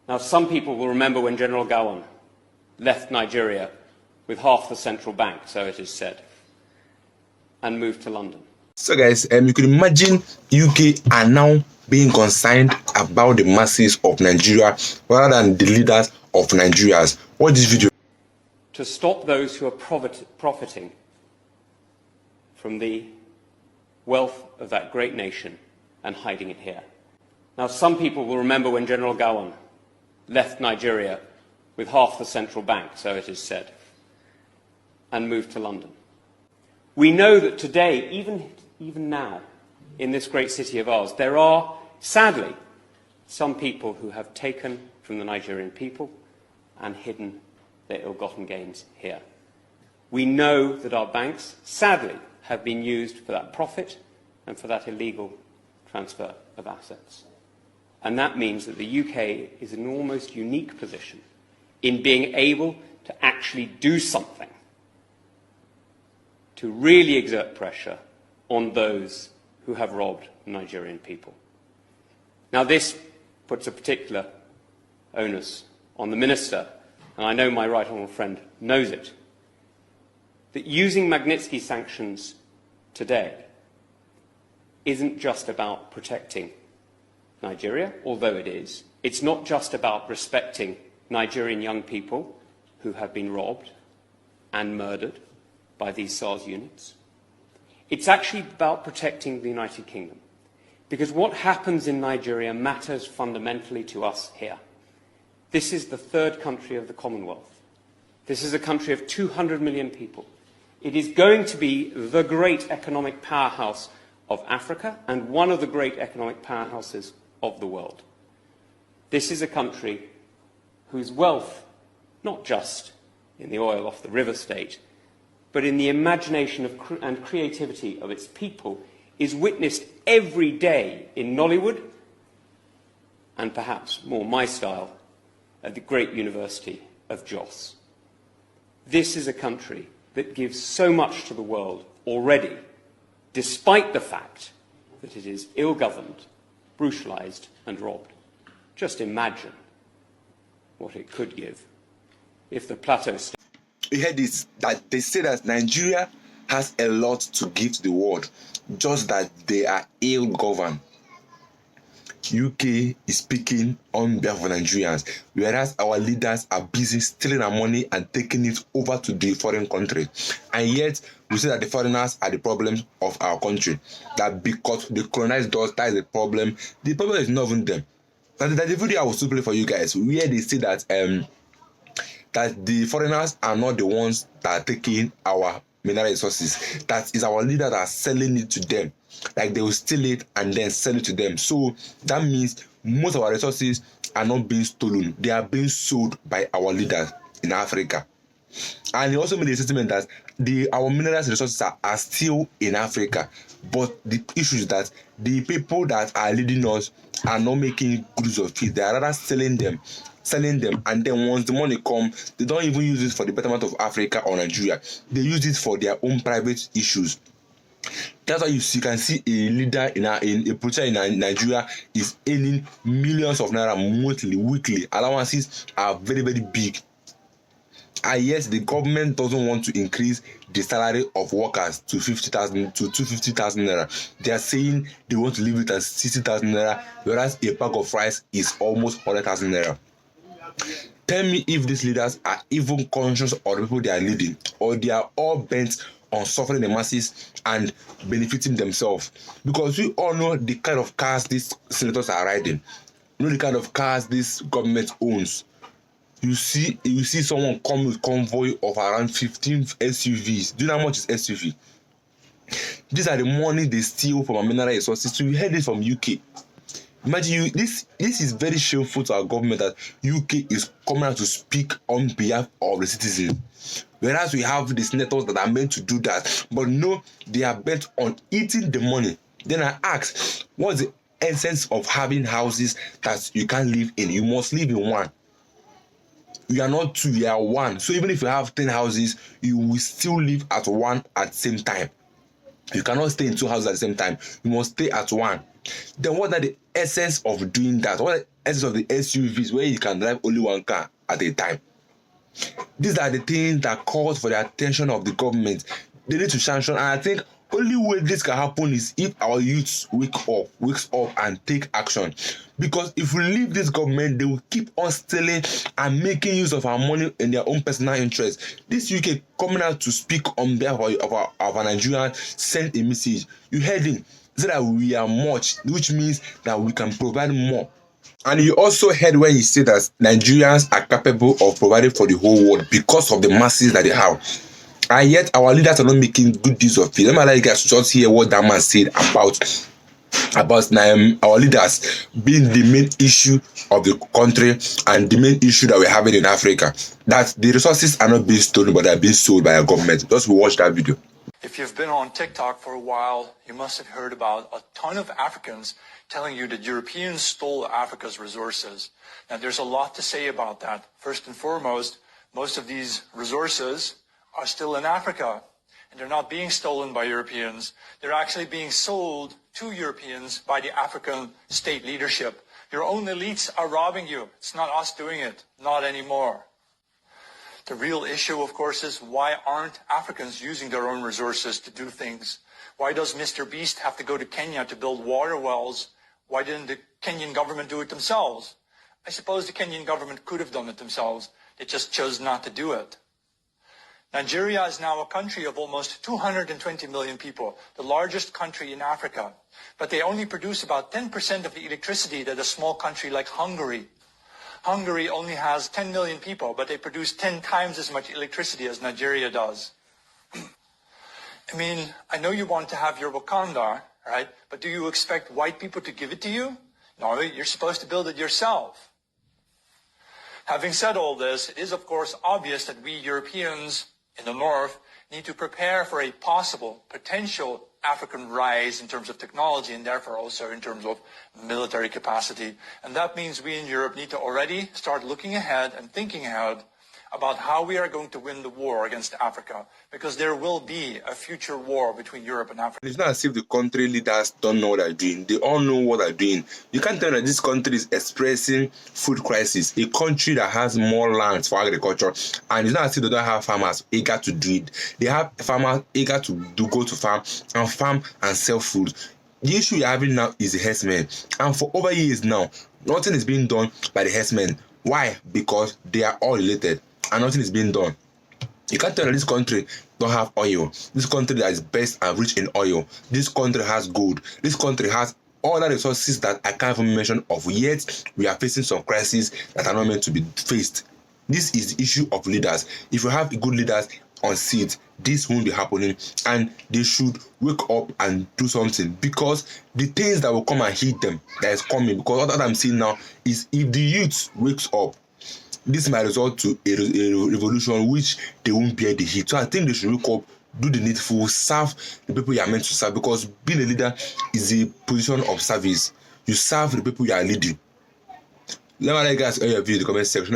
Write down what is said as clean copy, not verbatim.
Now, some people will remember when General Gowon left Nigeria with half the central bank, so it is said, and moved to London. So guys, you could imagine UK are now being concerned about the masses of Nigeria rather than the leaders of Nigerians. Watch this video. To stop those who are profiting from the wealth of that great nation and hiding it here. Now, some people will remember when General Gowon left Nigeria with half the central bank, so it is said, and moved to London. We know that today, even now, in this great city of ours, there are, sadly, some people who have taken from the Nigerian people and hidden their ill-gotten gains here. We know that our banks, sadly, have been used for that profit and for that illegal transfer of assets. And that means that the UK is in an almost unique position in being able to actually do something to really exert pressure on those who have robbed the Nigerian people. Now, this puts a particular onus on the Minister, and I know my right honourable friend knows it, that using Magnitsky sanctions today isn't just about protecting Nigeria, although it is. It's not just about respecting Nigerian young people who have been robbed and murdered by these SARS units. It's actually about protecting the United Kingdom, because what happens in Nigeria matters fundamentally to us here. This is the third country of the Commonwealth. This is a country of 200 million people. It is going to be the great economic powerhouse of Africa and one of the great economic powerhouses of the world. This is a country whose wealth, not just in the oil off the river state, but in the imagination and creativity of its people, is witnessed every day in Nollywood, and perhaps more my style, at the great University of Jos. This is a country that gives so much to the world already, despite the fact that it is ill-governed, brutalized and robbed. Just imagine what it could give if the plateau... You heard this, that they say that Nigeria has a lot to give to the world, just that they are ill-governed. UK is speaking on behalf of Nigerians, whereas our leaders are busy stealing our money and taking it over to the foreign country. And yet, we say that the foreigners are the problem of our country. That because they colonized us, that is the problem. The problem is not even them. That the video I will still play for you guys, where they say that that the foreigners are not the ones that are taking our mineral resources. That is our leader that are selling it to them. Like they will steal it and then sell it to them. So that means most of our resources are not being stolen. They are being sold by our leaders in Africa. And he also made a statement that our minerals resources are still in Africa. But the issue is that the people that are leading us are not making good use of it. They are rather selling them, and then once the money comes, they don't even use it for the betterment of Africa or Nigeria. They use it for their own private issues. That's why you can see a leader in a preacher in Nigeria is earning millions of naira monthly, weekly. Allowances are very, very big. And yes, the government doesn't want to increase the salary of workers to 50,000 to 250,000 naira. They are saying they want to leave it at 60,000 naira, whereas a bag of rice is almost 100,000 naira. Tell me if these leaders are even conscious of the people they are leading, or they are all bent on suffering the masses and benefiting themselves. Because we all know the kind of cars these senators are riding. You know the kind of cars this government owns. You see someone come with convoy of around 15 SUVs. Do you know how much is SUV? These are the money they steal from our mineral resources. So we heard it from UK. Imagine this is very shameful to our government that UK is coming out to speak on behalf of the citizens. Whereas we have the senators that are meant to do that. But no, they are bent on eating the money. Then I ask, what's the essence of having houses that you can't live in? You must live in one. You are not two, you are one. So even if you have 10 houses, you will still live at one at the same time. You cannot stay in two houses at the same time. You must stay at one. Then what are the essence of doing that? What are the essence of the SUVs where you can drive only one car at a time? These are the things that calls for the attention of the government. They need to sanction, and I think only way this can happen is if our youths wakes up and take action. Because if we leave this government, they will keep on stealing and making use of our money in their own personal interest. This UK coming out to speak on behalf of our Nigerians sent a message. You heard him. He said that we are much, which means that we can provide more. And you also heard when he said that Nigerians are capable of providing for the whole world because of the masses that they have. And yet our leaders are not making good use of it. Let me allow you guys to just hear what that man said about our leaders being the main issue of the country and the main issue that we're having in Africa. That the resources are not being stolen, but they're being sold by our government. Just watch that video. If you've been on TikTok for a while, you must have heard about a ton of Africans telling you that Europeans stole Africa's resources. Now, there's a lot to say about that. First and foremost, most of these resources are still in Africa, and they're not being stolen by Europeans. They're actually being sold to Europeans by the African state leadership. Your own elites are robbing you. It's not us doing it, not anymore. The real issue, of course, is why aren't Africans using their own resources to do things? Why does Mr. Beast have to go to Kenya to build water wells? Why didn't the Kenyan government do it themselves? I suppose the Kenyan government could have done it themselves. They just chose not to do it. Nigeria is now a country of almost 220 million people, the largest country in Africa. But they only produce about 10% of the electricity that a small country like Hungary. Hungary only has 10 million people, but they produce 10 times as much electricity as Nigeria does. I mean, I know you want to have your Wakanda, right? But do you expect white people to give it to you? No, you're supposed to build it yourself. Having said all this, it is of course obvious that we Europeans in the north need to prepare for a possible, potential African rise in terms of technology and therefore also in terms of military capacity. And that means we in Europe need to already start looking ahead and thinking ahead about how we are going to win the war against Africa, because there will be a future war between Europe and Africa. It's not as if the country leaders don't know what they're doing. They all know what they're doing. You can't tell that this country is expressing food crisis. A country that has more lands for agriculture, and it's not as if they don't have farmers eager to do it. They have farmers eager to go to farm and sell food. The issue you're having now is the herdsmen, and for over years now, nothing is being done by the herdsmen. Why? Because they are all related, and nothing is being done. You can't tell that this country don't have oil. This country that is best and rich in oil. This country has gold. This country has all the resources that I can't even mention of, yet we are facing some crises that are not meant to be faced. This is the issue of leaders. If you have good leaders on seat, this won't be happening, and they should wake up and do something, because the things that will come and hit them, that is coming, because what I'm seeing now is if the youth wakes up, this might result to a revolution which they won't bear the heat. So I think they should wake up, do the needful, serve the people you are meant to serve, because being a leader is a position of service. You serve the people you are leading. Let me know, guys, all your views in the comment section.